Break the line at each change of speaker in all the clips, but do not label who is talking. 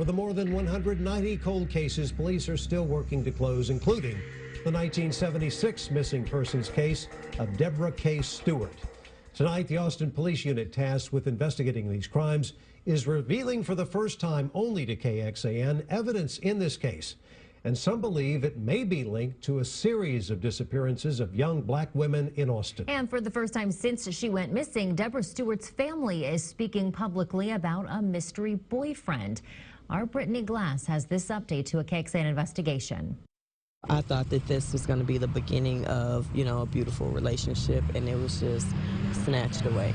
For the more than 190 cold cases police are still working to close, including the 1976 missing persons case of Debra Kay Stewart. Tonight, the Austin Police Unit tasked with investigating these crimes is revealing for the first time only to KXAN evidence in this case. And some believe it may be linked to a series of disappearances of young black women in Austin.
And for the first time since she went missing, Debra Stewart's family is speaking publicly about a mystery boyfriend. Our Brittany Glass has this update to a KXAN investigation.
I thought that this was going to be the beginning of, a beautiful relationship, and it was just snatched away.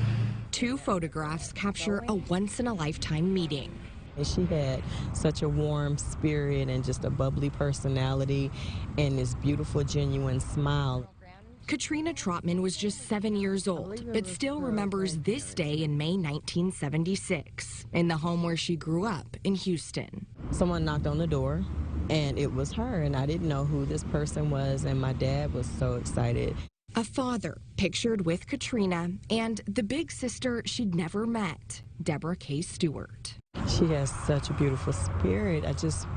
Two photographs capture a once-in-a-lifetime meeting.
She had such a warm spirit and just a bubbly personality and this beautiful, genuine smile.
Katrina Trotman was just 7 years old, but still remembers this day in May 1976, in the home where she grew up in Houston.
Someone knocked on the door, and it was her, and I didn't know who this person was, and my dad was so excited.
A father pictured with Katrina and the big sister she'd never met, Debra Kay Stewart.
She has such a beautiful spirit. I just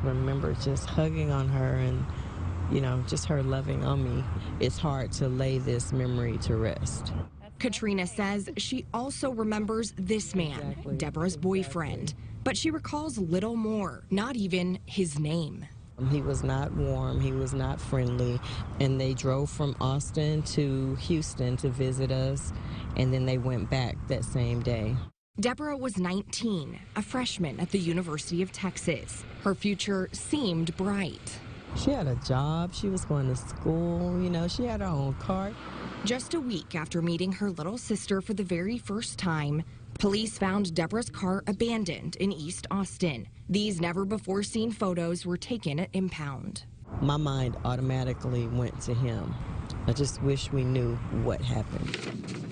remember just hugging on her and, just her loving on me. It's hard to lay this memory to rest.
Katrina says she also remembers this man, Debra's boyfriend, but she recalls little more, not even his name.
He was not warm, he was not friendly, and they drove from Austin to Houston to visit us, and then they went back that same day.
Debra was 19, a freshman at the University of Texas. Her future seemed bright.
She had a job, she was going to school, she had her own car.
Just a week after meeting her little sister for the very first time, police found Debra's car abandoned in East Austin. These never-before-seen photos were taken at impound.
My mind automatically went to him. I just wish we knew what happened.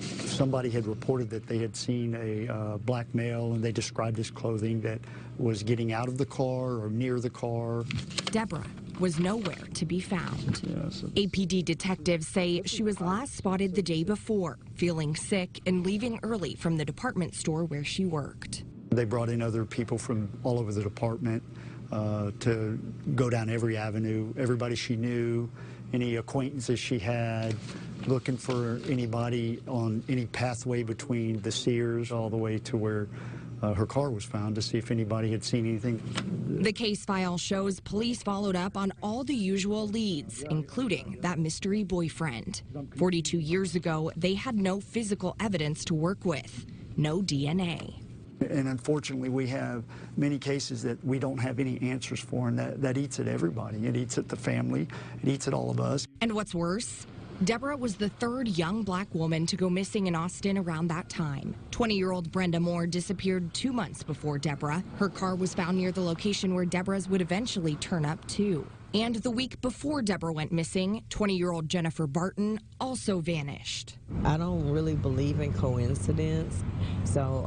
Somebody had reported that they had seen a black male, and they described his clothing that was getting out of the car or near the car.
Debra was nowhere to be found.
Yes.
APD detectives say she was last spotted the day before, feeling sick and leaving early from the department store where she worked.
They brought in other people from all over the department to go down every avenue, everybody she knew, any acquaintances she had, looking for anybody on any pathway between the Sears all the way to where her car was found, to see if anybody had seen anything.
The case file shows police followed up on all the usual leads, including that mystery boyfriend. 42 years ago, they had no physical evidence to work with, no DNA.
And unfortunately, we have many cases that we don't have any answers for, and that eats at everybody. It eats at the family. It eats at all of us.
And what's worse, Debra was the third young black woman to go missing in Austin around that time. 20-year-old Brenda Moore disappeared 2 months before Debra. Her car was found near the location where Debra's would eventually turn up too. And the week before Debra went missing, 20-year-old Jennifer Barton also vanished.
I don't really believe in coincidence, so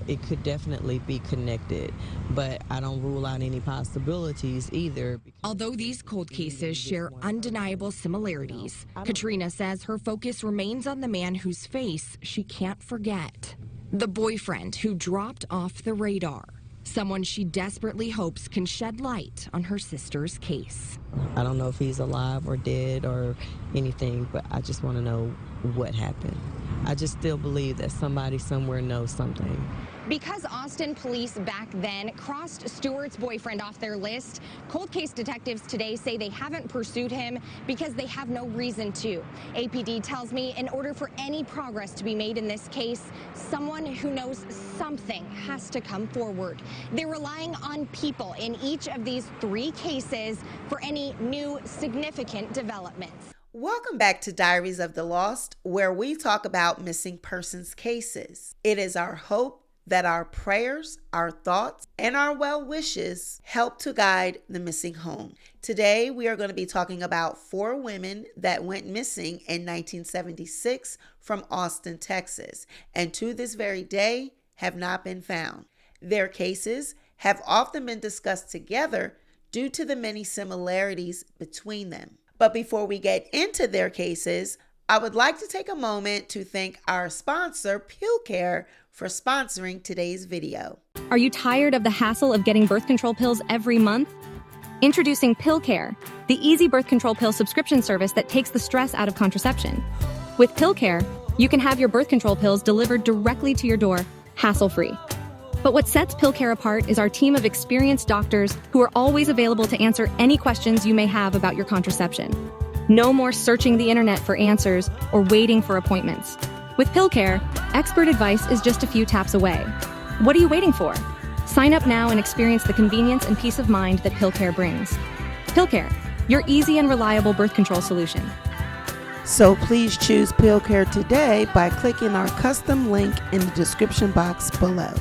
it could definitely be connected, but I don't rule out any possibilities either.
Although these cold cases share undeniable similarities, Katrina says her focus remains on the man whose face she can't forget. The boyfriend who dropped off the radar. Someone she desperately hopes can shed light on her sister's case.
I don't know if he's alive or dead or anything, but I just want to know what happened. I just still believe that somebody somewhere knows something.
Because Austin police back then crossed Stewart's boyfriend off their list, cold case detectives today say they haven't pursued him because they have no reason to. APD tells me in order for any progress to be made in this case, someone who knows something has to come forward. They're relying on people in each of these 3 cases for any new significant developments.
Welcome back to Diaries of the Lost, where we talk about missing persons cases. It is our hope that our prayers, our thoughts, and our well wishes help to guide the missing home. Today, we are going to be talking about 4 women that went missing in 1976 from Austin, Texas, and to this very day have not been found. Their cases have often been discussed together due to the many similarities between them. But before we get into their cases, I would like to take a moment to thank our sponsor, Pillcare, for sponsoring today's video.
Are you tired of the hassle of getting birth control pills every month? Introducing Pillcare, the easy birth control pill subscription service that takes the stress out of contraception. With Pillcare, you can have your birth control pills delivered directly to your door, hassle-free. But what sets Pillcare apart is our team of experienced doctors who are always available to answer any questions you may have about your contraception. No more searching the internet for answers or waiting for appointments. With Pillcare, expert advice is just a few taps away. What are you waiting for? Sign up now and experience the convenience and peace of mind that Pillcare brings. Pillcare, your easy and reliable birth control solution.
So please choose Pillcare today by clicking our custom link in the description box below.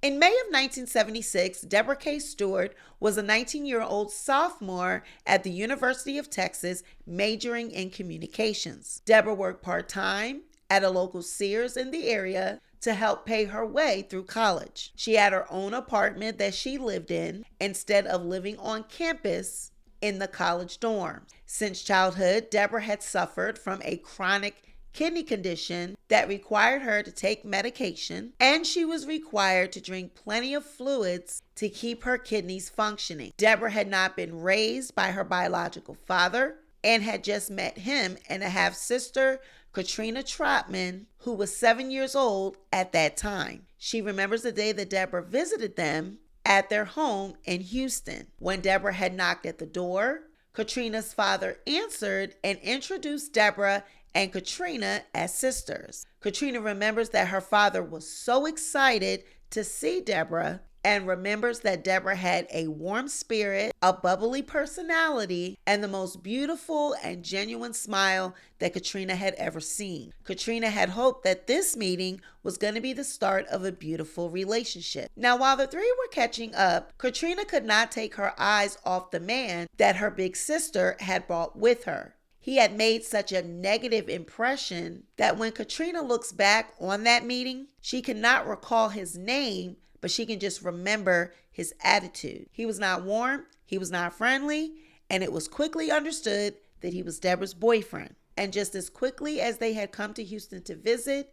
In May of 1976, Debra Kay Stewart was a 19-year-old sophomore at the University of Texas, majoring in communications. Debra worked part-time at a local Sears in the area to help pay her way through college. She had her own apartment that she lived in instead of living on campus in the college dorm. Since childhood, Debra had suffered from a chronic kidney condition that required her to take medication, and she was required to drink plenty of fluids to keep her kidneys functioning. Debra had not been raised by her biological father and had just met him and a half-sister, Katrina Trotman, who was 7 years old at that time. She remembers the day that Debra visited them at their home in Houston. When Debra had knocked at the door, Katrina's father answered and introduced Debra and Katrina as sisters. Katrina remembers that her father was so excited to see Debra and remembers that Debra had a warm spirit, a bubbly personality, and the most beautiful and genuine smile that Katrina had ever seen. Katrina had hoped that this meeting was going to be the start of a beautiful relationship. Now, while the three were catching up, Katrina could not take her eyes off the man that her big sister had brought with her. He had made such a negative impression that when Katrina looks back on that meeting, she cannot recall his name, but she can just remember his attitude. He was not warm, he was not friendly, and it was quickly understood that he was Debra's boyfriend. And just as quickly as they had come to Houston to visit,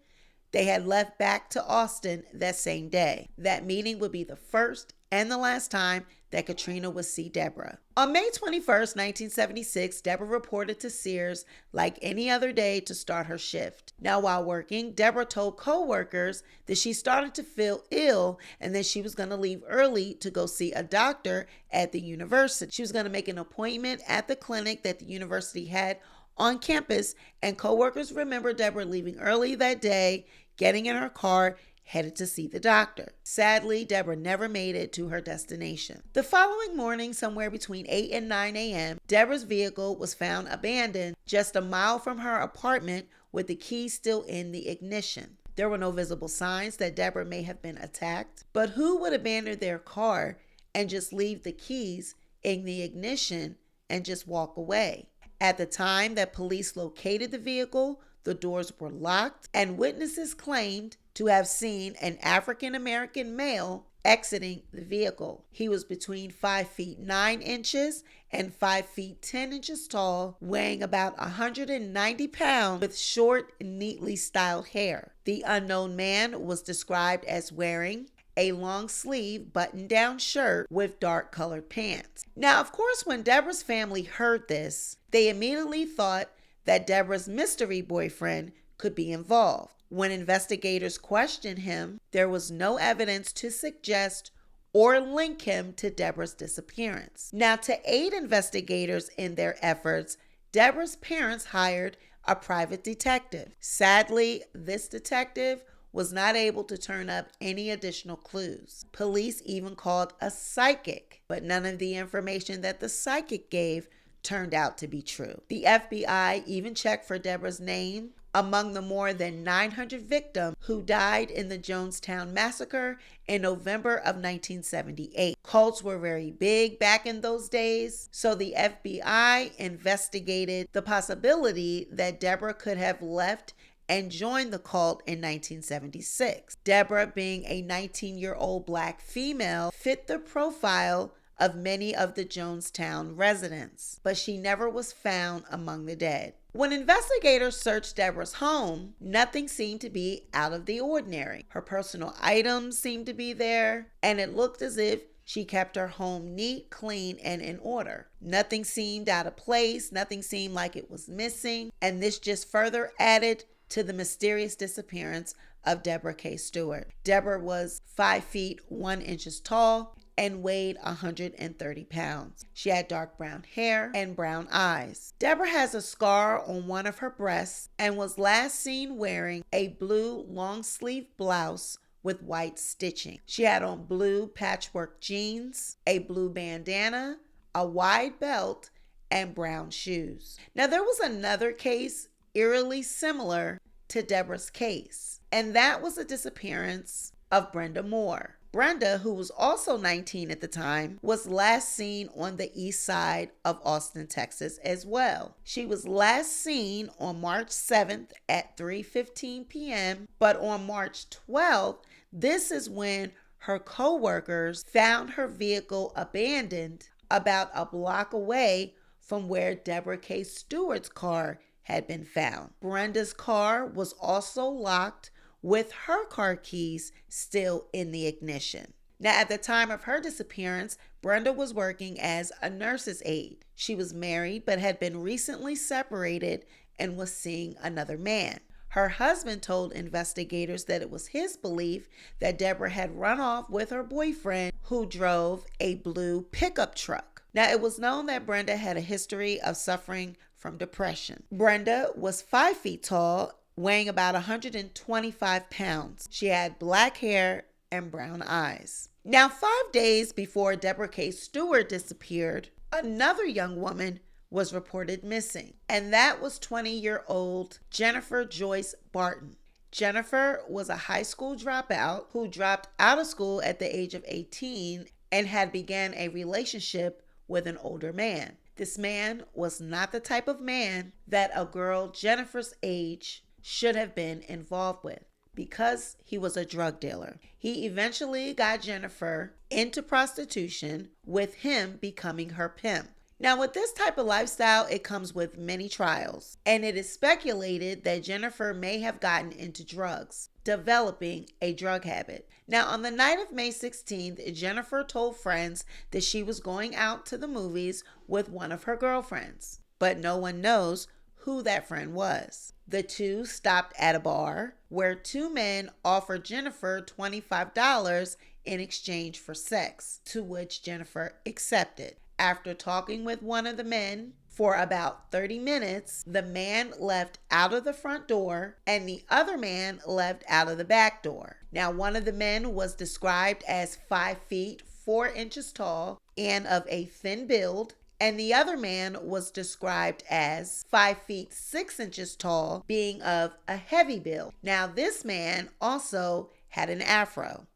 they had left back to Austin that same day. That meeting would be the first and the last time that Katrina would see Debra. On May 21st, 1976, Debra reported to Sears like any other day to start her shift. Now, while working, Debra told co-workers that she started to feel ill and that she was going to leave early to go see a doctor at the university. She was going to make an appointment at the clinic that the university had on campus, and co-workers remember Debra leaving early that day, getting in her car, headed to see the doctor. Sadly, Debra never made it to her destination. The following morning, somewhere between 8 and 9 a.m., Debra's vehicle was found abandoned just a mile from her apartment with the key still in the ignition. There were no visible signs that Debra may have been attacked, but who would abandon their car and just leave the keys in the ignition and just walk away? At the time that police located the vehicle, the doors were locked, and witnesses claimed to have seen an African-American male exiting the vehicle. He was between 5 feet 9 inches and 5 feet 10 inches tall, weighing about 190 pounds with short, neatly styled hair. The unknown man was described as wearing a long-sleeve button-down shirt with dark-colored pants. Now, of course, when Debra's family heard this, they immediately thought that Debra's mystery boyfriend could be involved. When investigators questioned him, there was no evidence to suggest or link him to Debra's disappearance. Now, to aid investigators in their efforts, Debra's parents hired a private detective. Sadly, this detective was not able to turn up any additional clues. Police even called a psychic, but none of the information that the psychic gave turned out to be true. The FBI even checked for Debra's name among the more than 900 victims who died in the Jonestown massacre in November of 1978. Cults were very big back in those days, so the FBI investigated the possibility that Debra could have left and joined the cult in 1976. Debra, being a 19-year-old black female, fit the profile of many of the Jonestown residents, but she never was found among the dead. When investigators searched Debra's home, nothing seemed to be out of the ordinary. Her personal items seemed to be there, and it looked as if she kept her home neat, clean, and in order. Nothing seemed out of place. Nothing seemed like it was missing. And this just further added to the mysterious disappearance of Debra Kay Stewart. Debra was 5 feet 1 inches tall and weighed 130 pounds. She had dark brown hair and brown eyes. Debra has a scar on one of her breasts and was last seen wearing a blue long-sleeve blouse with white stitching. She had on blue patchwork jeans, a blue bandana, a wide belt, and brown shoes. Now, there was another case eerily similar to Debra's case, and that was the disappearance of Brenda Moore. Brenda, who was also 19 at the time, was last seen on the east side of Austin, Texas as well. She was last seen on March 7th at 3:15 p.m., but on March 12th, this is when her co-workers found her vehicle abandoned about a block away from where Debra Kay Stewart's car had been found. Brenda's car was also locked with her car keys still in the ignition. Now, at the time of her disappearance, Brenda was working as a nurse's aide. She was married but had been recently separated and was seeing another man. Her husband told investigators that it was his belief that Debra had run off with her boyfriend, who drove a blue pickup truck. Now, it was known that Brenda had a history of suffering from depression. Brenda was 5 feet tall, weighing about 125 pounds. She had black hair and brown eyes. Now, 5 days before Debra Kay Stewart disappeared, another young woman was reported missing, and that was 20-year-old Jennifer Joyce Barton. Jennifer was a high school dropout who dropped out of school at the age of 18 and had began a relationship with an older man. This man was not the type of man that a girl Jennifer's age should have been involved with, because he was a drug dealer. He eventually got Jennifer into prostitution, with him becoming her pimp. Now, with this type of lifestyle, it comes with many trials, and it is speculated that Jennifer may have gotten into drugs, developing a drug habit. Now, on the night of May 16th, Jennifer told friends that she was going out to the movies with one of her girlfriends, but no one knows who that friend was. The two stopped at a bar where 2 men offered Jennifer $25 in exchange for sex, to which Jennifer accepted. After talking with one of the men for about 30 minutes, the man left out of the front door and the other man left out of the back door. Now, one of the men was described as 5 feet 4 inches tall and of a thin build, and the other man was described as 5 feet 6 inches tall, being of a heavy build. Now, this man also had an afro.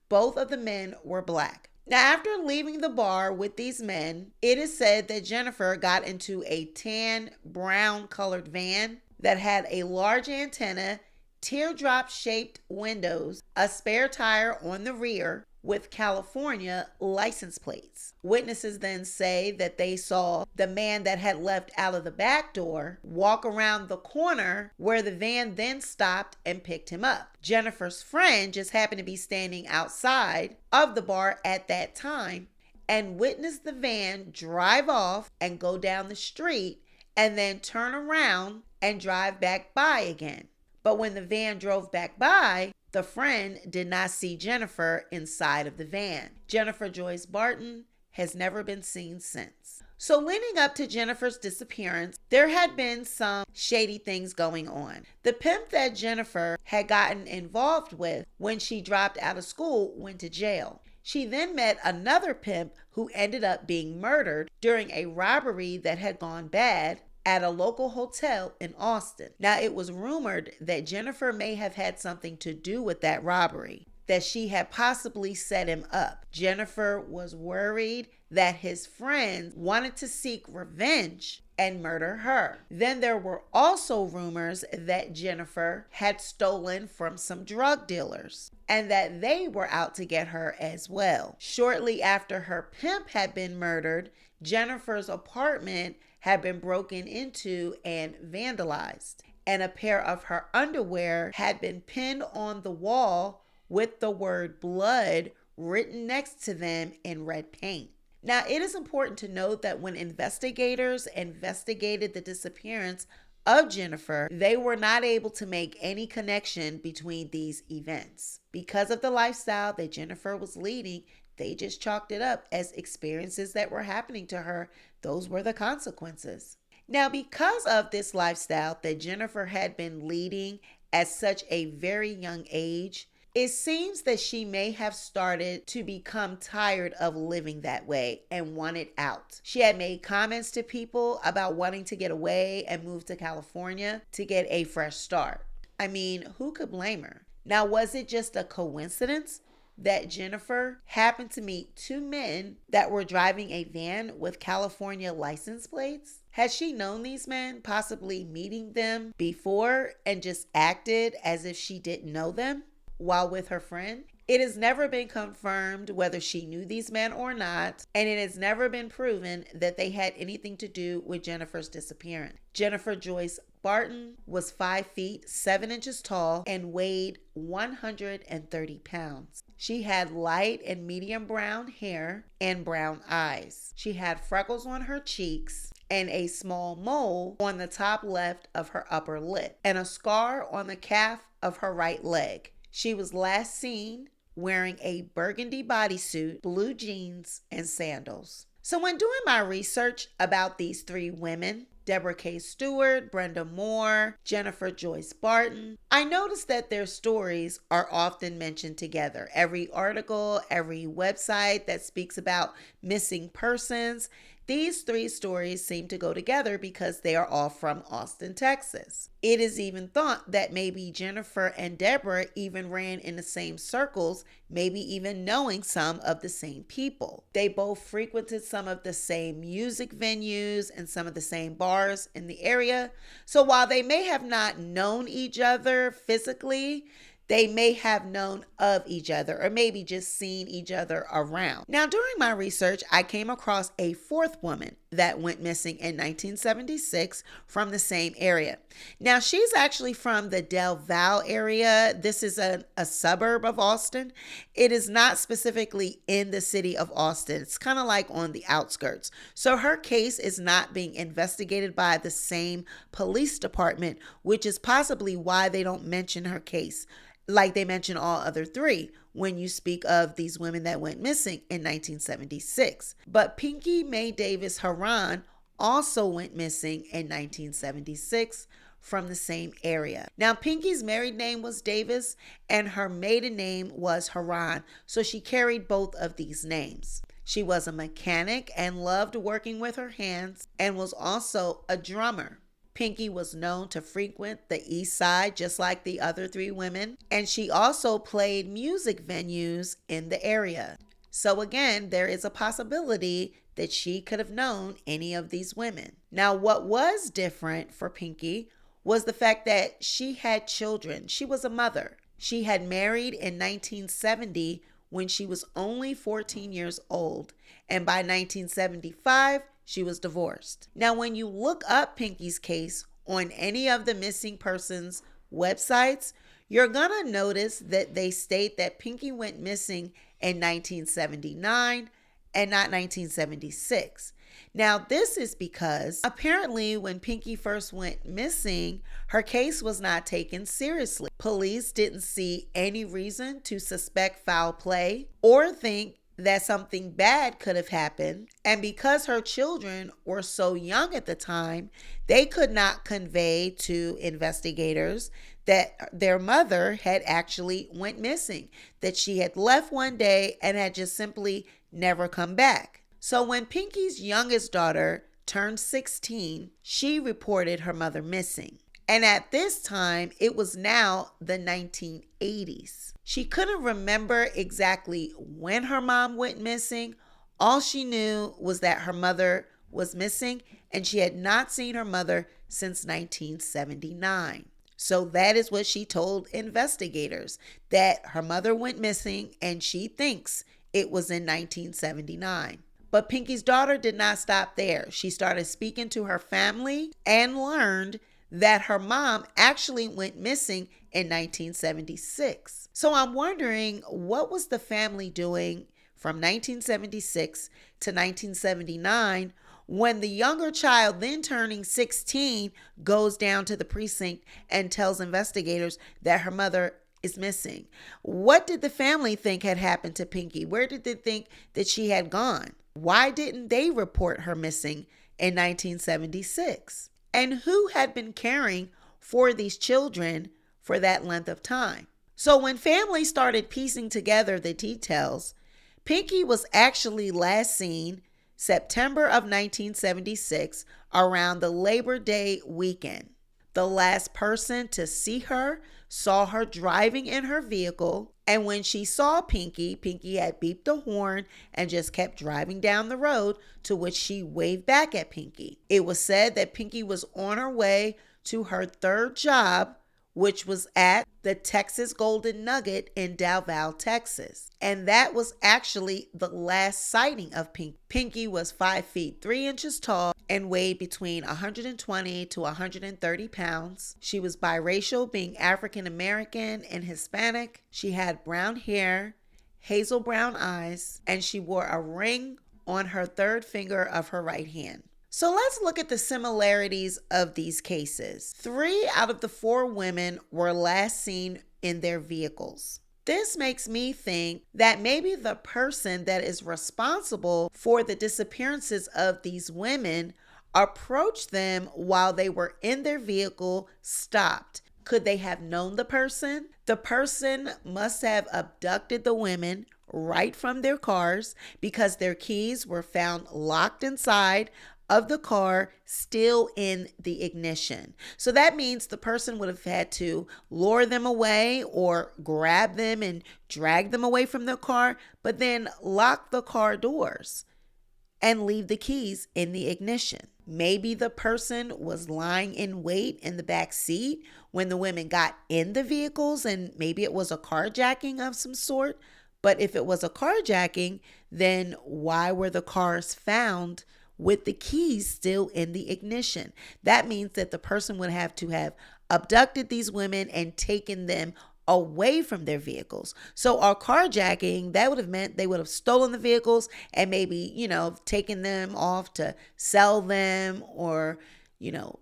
Both of the men were black. Now, after leaving the bar with these men, it is said that Jennifer got into a tan brown colored van that had a large antenna, teardrop-shaped windows, a spare tire on the rear with California license plates. Witnesses then say that they saw the man that had left out of the back door walk around the corner where the van then stopped and picked him up. Jennifer's friend just happened to be standing outside of the bar at that time and witnessed the van drive off and go down the street and then turn around and drive back by again. But when the van drove back by, the friend did not see Jennifer inside of the van. Jennifer Joyce Barton has never been seen since. So leading up to Jennifer's disappearance, there had been some shady things going on. The pimp that Jennifer had gotten involved with when she dropped out of school went to jail. She then met another pimp who ended up being murdered during a robbery that had gone bad at a local hotel in Austin. Now, it was rumored that Jennifer may have had something to do with that robbery, that she had possibly set him up. Jennifer was worried that his friends wanted to seek revenge and murder her. Then there were also rumors that Jennifer had stolen from some drug dealers and that they were out to get her as well. Shortly after her pimp had been murdered, Jennifer's apartment had been broken into and vandalized, and a pair of her underwear had been pinned on the wall with the word blood written next to them in red paint. Now, it is important to note that when investigators investigated the disappearance of Jennifer, they were not able to make any connection between these events. Because of the lifestyle that Jennifer was leading, they just chalked it up as experiences that were happening to her. Those were the consequences. Now, because of this lifestyle that Jennifer had been leading at such a very young age, it seems that she may have started to become tired of living that way and wanted out. She had made comments to people about wanting to get away and move to California to get a fresh start. I mean, who could blame her? Now, was it just a coincidence that Jennifer happened to meet two men that were driving a van with California license plates? Had she known these men, possibly meeting them before, and just acted as if she didn't know them while with her friend? It has never been confirmed whether she knew these men or not, and it has never been proven that they had anything to do with Jennifer's disappearance. Jennifer Joyce Barton was 5 feet 7 inches tall and weighed 130 pounds. She had light and medium brown hair and brown eyes. She had freckles on her cheeks and a small mole on the top left of her upper lip and a scar on the calf of her right leg. She was last seen wearing a burgundy bodysuit, blue jeans, and sandals. So when doing my research about these three women, Debra Kay Stewart, Brenda Moore, Jennifer Joyce Barton, I noticed that their stories are often mentioned together. Every article, every website that speaks about missing persons, these three stories seem to go together because they are all from Austin, Texas. It is even thought that maybe Jennifer and Debra even ran in the same circles, maybe even knowing some of the same people. They both frequented some of the same music venues and some of the same bars in the area. So while they may have not known each other physically, they may have known of each other or maybe just seen each other around. Now, during my research, I came across a fourth woman that went missing in 1976 from the same area. Now, she's actually from the Del Valle area. This is a suburb of Austin. It is not specifically in the city of Austin. It's kind of like on the outskirts. So her case is not being investigated by the same police department, which is possibly why they don't mention her case like they mention all other three when you speak of these women that went missing in 1976. But Pinkie Mae Davis-Herron also went missing in 1976 from the same area. Now, Pinkie's married name was Davis and her maiden name was Herron, so she carried both of these names. She was a mechanic and loved working with her hands and was also a drummer. Pinkie was known to frequent the East Side just like the other three women, and she also played music venues in the area. So again, there is a possibility that she could have known any of these women. Now, what was different for Pinkie was the fact that she had children. She was a mother. She had married in 1970 when she was only 14 years old, and by 1975, she was divorced. Now, when you look up Pinkie's case on any of the missing persons websites, you're gonna notice that they state that Pinkie went missing in 1979 and not 1976. Now, this is because apparently when Pinkie first went missing, her case was not taken seriously. Police didn't see any reason to suspect foul play or think that something bad could have happened. And because her children were so young at the time, they could not convey to investigators that their mother had actually went missing, that she had left one day and had just simply never come back. So when Pinkie's youngest daughter turned 16, she reported her mother missing. And at this time, it was now the 1980s. She couldn't remember exactly when her mom went missing. All she knew was that her mother was missing, and she had not seen her mother since 1979. So that is what she told investigators, that her mother went missing and she thinks it was in 1979. But Pinkie's daughter did not stop there. She started speaking to her family and learned that her mom actually went missing in 1976. So I'm wondering, what was the family doing from 1976 to 1979 when the younger child, then turning 16, goes down to the precinct and tells investigators that her mother is missing? What did the family think had happened to Pinkie? Where did they think that she had gone? Why didn't they report her missing in 1976? And who had been caring for these children for that length of time? So when families started piecing together the details, Pinkie was actually last seen September of 1976 around the Labor Day weekend. The last person to see her saw her driving in her vehicle, and when she saw Pinkie, Pinkie had beeped the horn and just kept driving down the road, to which she waved back at Pinkie. It was said that Pinkie was on her way to her third job, which was at the Texas Golden Nugget in Dalval, Texas. And that was actually the last sighting of Pinkie. Pinkie was 5 feet 3 inches tall and weighed between 120 to 130 pounds. She was biracial, being African American and Hispanic. She had brown hair, hazel brown eyes, and she wore a ring on her third finger of her right hand. So let's look at the similarities of these cases. 3 out of the 4 women were last seen in their vehicles. This makes me think that maybe the person that is responsible for the disappearances of these women approached them while they were in their vehicle, stopped. Could they have known the person? The person must have abducted the women right from their cars because their keys were found locked inside of the car, still in the ignition. So that means the person would have had to lure them away or grab them and drag them away from the car, but then lock the car doors and leave the keys in the ignition. Maybe the person was lying in wait in the back seat when the women got in the vehicles, and maybe it was a carjacking of some sort. But if it was a carjacking, then why were the cars found with the keys still in the ignition? That means that the person would have to have abducted these women and taken them away from their vehicles. So our carjacking, that would have meant they would have stolen the vehicles and maybe, taken them off to sell them or,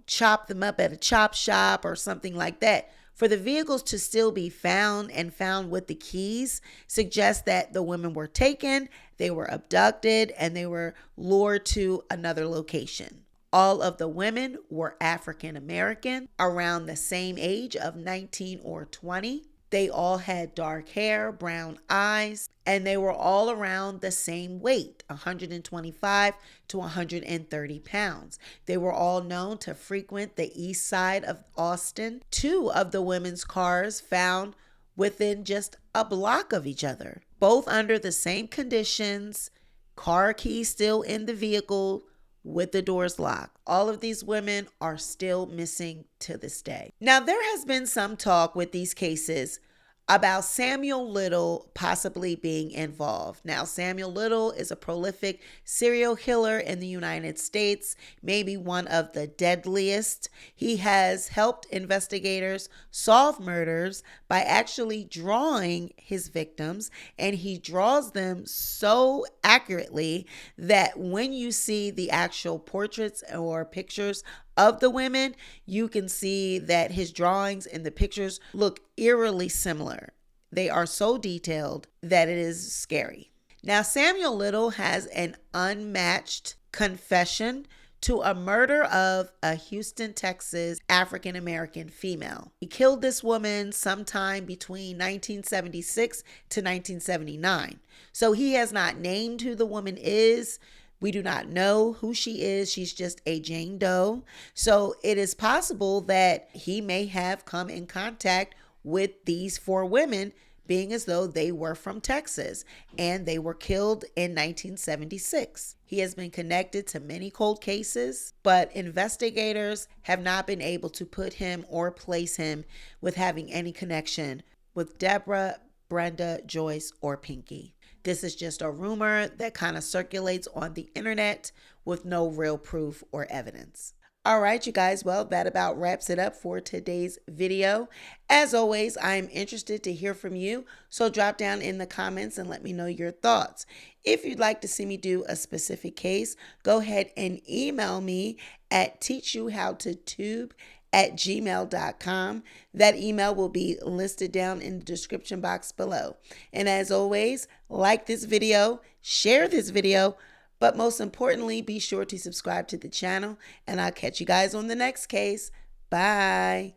chop them up at a chop shop or something like that. For the vehicles to still be found and found with the keys suggests that the women were taken, they were abducted, and they were lured to another location. All of the women were African American, around the same age of 19 or 20. They all had dark hair, brown eyes, and they were all around the same weight, 125 to 130 pounds. They were all known to frequent the east side of Austin. 2 of the women's cars found within just a block of each other, both under the same conditions, car keys still in the vehicle with the doors locked. All of these women are still missing to this day. Now, there has been some talk with these cases about Samuel Little possibly being involved. Now, Samuel Little is a prolific serial killer in the United States, maybe one of the deadliest. He has helped investigators solve murders by actually drawing his victims, and he draws them so accurately that when you see the actual portraits or pictures of the women, you can see that his drawings and the pictures look eerily similar. They are so detailed that it is scary. Now, Samuel Little has an unmatched confession to a murder of a Houston, Texas African-American female. He killed this woman sometime between 1976 to 1979. So he has not named who the woman is. We do not know who she is. She's just a Jane Doe. So it is possible that he may have come in contact with these 4 women, being as though they were from Texas and they were killed in 1976. He has been connected to many cold cases, but investigators have not been able to put him or place him with having any connection with Debra, Brenda, Joyce, or Pinkie. This is just a rumor that kind of circulates on the internet with no real proof or evidence. All right, you guys, well, that about wraps it up for today's video. As always, I'm interested to hear from you, so drop down in the comments and let me know your thoughts. If you'd like to see me do a specific case, go ahead and email me at teachyouhowtotube@gmail.com. That email will be listed down in the description box below. And as always, like this video, share this video, but most importantly, be sure to subscribe to the channel, and I'll catch you guys on the next case. Bye.